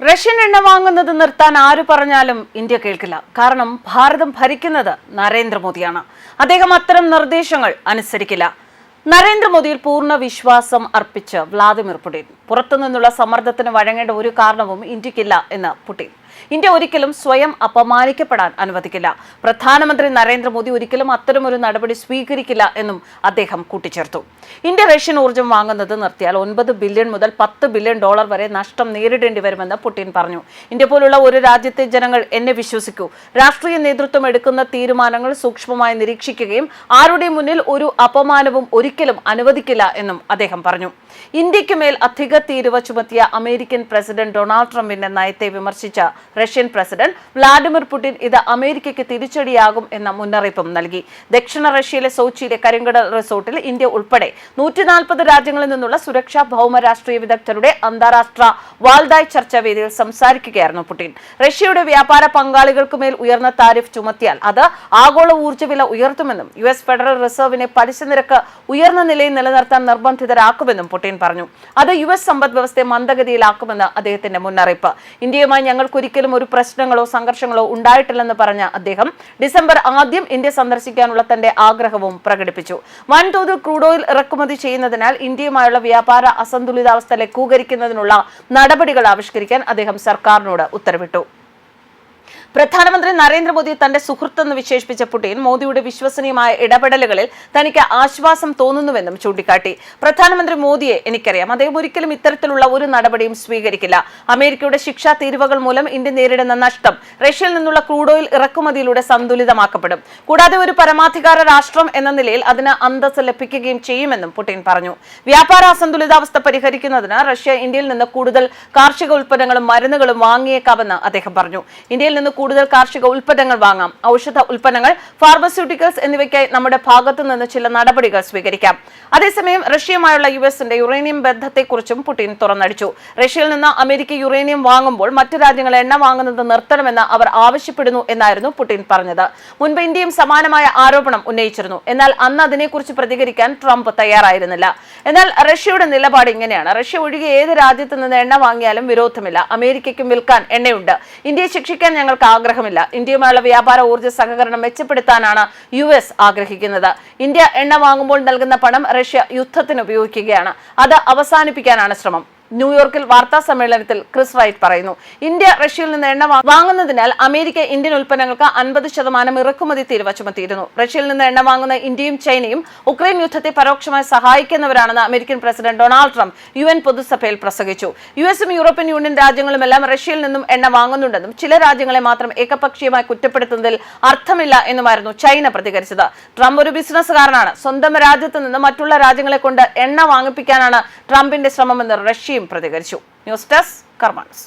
Russian എണ്ണ വാങ്ങുന്നത് നിർത്താൻ ആര് പറഞ്ഞാലും ഇന്ത്യ കേൾക്കില്ല. കാരണം ഭാരതം ഭരിക്കുന്നത് നരേന്ദ്രമോദിയാണ്. അദ്ദേഹം അത്തരം നിർദ്ദേശങ്ങൾ അനുസരിക്കില്ല. നരേന്ദ്രമോദിയിൽ പൂർണ്ണ വിശ്വാസം അർപ്പിച്ച് വ്ളാദിമിർ പുടിൻ. പുറത്തുനിന്നുള്ള സമ്മർദ്ദത്തിന് വഴങ്ങേണ്ട ഒരു കാരണവും ഇന്ത്യക്കില്ല എന്ന് പുടിൻ. ഇന്ത്യ ഒരിക്കലും സ്വയം അപമാനിക്കപ്പെടാൻ അനുവദിക്കില്ല. പ്രധാനമന്ത്രി നരേന്ദ്രമോദി ഒരിക്കലും അത്തരമൊരു നടപടി സ്വീകരിക്കില്ല എന്നും അദ്ദേഹം കൂട്ടിച്ചേർത്തു. ഇന്ത്യ റഷ്യൻ ഊർജ്ജം വാങ്ങുന്നത് നിർത്തിയാൽ 9 ബില്യൺ മുതൽ $10 ബില്യൺ വരെ നഷ്ടം നേരിടേണ്ടി വരുമെന്ന് പുടിൻ പറഞ്ഞു. ഇന്ത്യ പോലുള്ള ഒരു രാജ്യത്തെ ജനങ്ങൾ എന്നെ വിശ്വസിക്കൂ. രാഷ്ട്രീയ നേതൃത്വം എടുക്കുന്ന തീരുമാനങ്ങൾ സൂക്ഷ്മമായി നിരീക്ഷിക്കുകയും ആരുടെ മുന്നിൽ ഒരു അപമാനവും ഒരിക്കലും അനുവദിക്കില്ല എന്നും അദ്ദേഹം പറഞ്ഞു. ഇന്ത്യക്ക് മേൽ അധിക തീരുവ ചുമത്തിയ അമേരിക്കൻ പ്രസിഡന്റ് ഡൊണാൾഡ് ട്രംപിന്റെ നയത്തെ വിമർശിച്ച റഷ്യൻ പ്രസിഡന്റ് വ്ളാഡിമിർ പുടിൻ ഇത് അമേരിക്കയ്ക്ക് തിരിച്ചടിയാകും എന്ന മുന്നറിയിപ്പും നൽകി. ദക്ഷിണ റഷ്യയിലെ സോച്ചിയിലെ കരിങ്കടൽ റിസോർട്ടിൽ ഇന്ത്യ ഉൾപ്പെടെ 140 രാജ്യങ്ങളിൽ നിന്നുള്ള സുരക്ഷാ ഭൗമ രാഷ്ട്രീയ വിദഗ്ധരുടെ അന്താരാഷ്ട്ര വാൾഡായ് ചർച്ചാവേദിയിൽ സംസാരിക്കുകയായിരുന്നു പുടിൻ. റഷ്യയുടെ വ്യാപാര പങ്കാളികൾക്ക് മേൽ ഉയർന്ന താരിഫ് ചുമത്തിയാൽ അത് ആഗോള ഊർജ്ജ വില ഉയർത്തുമെന്നും US ഫെഡറൽ റിസർവിനെ പലിശ നിരക്ക് ഉയർന്ന നിലയിൽ നിലനിർത്താൻ നിർബന്ധിതരാക്കുമെന്നും പുടിൻ പറഞ്ഞു. അത് US സമ്പദ് വ്യവസ്ഥയെ മന്ദഗതിയിലാക്കുമെന്ന് അദ്ദേഹത്തിന്റെ മുന്നറിയിപ്പ്. ഇന്ത്യയുമായി ഞങ്ങൾക്ക് ഒരിക്കലും ഒരു പ്രശ്നങ്ങളോ സംഘർഷങ്ങളോ ഉണ്ടായിട്ടില്ലെന്ന് പറഞ്ഞ അദ്ദേഹം ഡിസംബർ 1 ഇന്ത്യ സന്ദർശിക്കാനുള്ള തന്റെ ആഗ്രഹവും പ്രകടിപ്പിച്ചു. വൻതോതിൽ ക്രൂഡ് ഓയിൽ ഇറക്കുമതി ചെയ്യുന്നതിനാൽ ഇന്ത്യയുമായുള്ള വ്യാപാര അസന്തുലിതാവസ്ഥ ലഘൂകരിക്കുന്നതിനുള്ള നടപടികൾ ആവിഷ്കരിക്കാൻ അദ്ദേഹം സർക്കാരിനോട് ഉത്തരവിട്ടു. പ്രധാനമന്ത്രി നരേന്ദ്രമോദിയെ തന്റെ സുഹൃത്തെന്ന് വിശേഷിപ്പിച്ച പുടിൻ മോദിയുടെ വിശ്വസനീയമായ ഇടപെടലുകളിൽ തനിക്ക് ആശ്വാസം തോന്നുന്നുവെന്നും ചൂണ്ടിക്കാട്ടി. പ്രധാനമന്ത്രി മോദിയെ എനിക്കറിയാം. അദ്ദേഹം ഒരിക്കലും ഇത്തരത്തിലുള്ള ഒരു നടപടിയും സ്വീകരിക്കില്ല. അമേരിക്കയുടെ ശിക്ഷാ തീരുവകൾ മൂലം ഇന്ത്യ നേരിടുന്ന നഷ്ടം റഷ്യയിൽ നിന്നുള്ള ക്രൂഡ് ഓയിൽ ഇറക്കുമതിയിലൂടെ സന്തുലിതമാക്കപ്പെടും. കൂടാതെ ഒരു പരമാധികാര രാഷ്ട്രം എന്ന നിലയിൽ അതിന് അന്തസ്സ് ലഭിക്കുകയും ചെയ്യുമെന്നും പുടിൻ പറഞ്ഞു. വ്യാപാര അസന്തുലിതാവസ്ഥ പരിഹരിക്കുന്നതിന് റഷ്യ ഇന്ത്യയിൽ നിന്ന് കൂടുതൽ കാർഷിക ഉൽപ്പന്നങ്ങളും മരുന്നുകളും വാങ്ങിയേക്കാമെന്ന് അദ്ദേഹം പറഞ്ഞു. ഇന്ത്യയിൽ നിന്ന് കൂടുതൽ കാർഷിക ഉൽപ്പന്നങ്ങൾ വാങ്ങാം. ഔഷധ ഉൽപ്പന്നങ്ങൾ, ഫാർമസ്യൂട്ടിക്കൽസ് എന്നിവയ്ക്കായി നമ്മുടെ ഭാഗത്തു നിന്ന് ചില നടപടികൾ സ്വീകരിക്കാം. അതേസമയം റഷ്യയുമായുള്ള യുഎസിന്റെ യുറേനിയം ബന്ധത്തെക്കുറിച്ചും പുടിൻ തുറന്നടിച്ചു. റഷ്യയിൽ നിന്ന് അമേരിക്ക യുറേനിയം വാങ്ങുമ്പോൾ മറ്റു രാജ്യങ്ങൾ എണ്ണ വാങ്ങുന്നത് നിർത്തണമെന്ന് അവർ ആവശ്യപ്പെടുന്നു എന്നായിരുന്നു പുടിൻ പറഞ്ഞത്. മുൻപ് ഇന്ത്യയും സമാനമായ ആരോപണം ഉന്നയിച്ചിരുന്നു. എന്നാൽ അന്ന് അതിനെക്കുറിച്ച് പ്രതികരിക്കാൻ ട്രംപ് തയ്യാറായിരുന്നില്ല. എന്നാൽ റഷ്യയുടെ നിലപാട് ഇങ്ങനെയാണ്: റഷ്യ ഒഴികെ ഏത് രാജ്യത്ത് നിന്ന് എണ്ണ വാങ്ങിയാലും വിരോധമില്ല. അമേരിക്കയ്ക്കും വിൽക്കാൻ എണ്ണയുണ്ട്. ഇന്ത്യയെ ശിക്ഷിക്കാൻ ഞങ്ങൾക്ക് ആഗ്രഹമില്ല. ഇന്ത്യയുമായുള്ള വ്യാപാര ഊർജ്ജ സഹകരണം മെച്ചപ്പെടുത്താനാണ് US ആഗ്രഹിക്കുന്നത്. ഇന്ത്യ എണ്ണ വാങ്ങുമ്പോൾ നൽകുന്ന പണം റഷ്യ യുദ്ധത്തിന് ഉപയോഗിക്കുകയാണ്. അത് അവസാനിപ്പിക്കാനാണ് ശ്രമം. ന്യൂയോർക്കിൽ വാർത്താ സമ്മേളനത്തിൽ ക്രിസ് റൈറ്റ് പറയുന്നു. ഇന്ത്യ റഷ്യയിൽ നിന്ന് എണ്ണ വാങ്ങുന്നതിനാൽ അമേരിക്ക ഇന്ത്യൻ ഉൽപ്പന്നങ്ങൾക്ക് 50% ഇറക്കുമതി തീരുവ ചുമത്തിയിരുന്നു. റഷ്യയിൽ നിന്ന് എണ്ണ വാങ്ങുന്ന ഇന്ത്യയും ചൈനയും ഉക്രൈൻ യുദ്ധത്തെ പരോക്ഷമായി സഹായിക്കുന്നവരാണെന്ന് American president Donald Trump UN പൊതുസഭയിൽ പ്രസംഗിച്ചു. USഉം യൂറോപ്യൻ യൂണിയൻ രാജ്യങ്ങളുമെല്ലാം റഷ്യയിൽ നിന്നും എണ്ണ വാങ്ങുന്നുണ്ടെന്നും ചില രാജ്യങ്ങളെ മാത്രം ഏകപക്ഷീയമായി കുറ്റപ്പെടുത്തുന്നതിൽ അർത്ഥമില്ല എന്നുമായിരുന്നു ചൈന പ്രതികരിച്ചത്. ട്രംപ് ഒരു ബിസിനസ്സുകാരനാണ്. സ്വന്തം രാജ്യത്ത് നിന്ന് മറ്റുള്ള രാജ്യങ്ങളെ കൊണ്ട് എണ്ണ വാങ്ങിപ്പിക്കാനാണ് ട്രംപിന്റെ ശ്രമമെന്ന് റഷ്യയും പ്രതികരിച്ചു. News desk കർമാനസ്.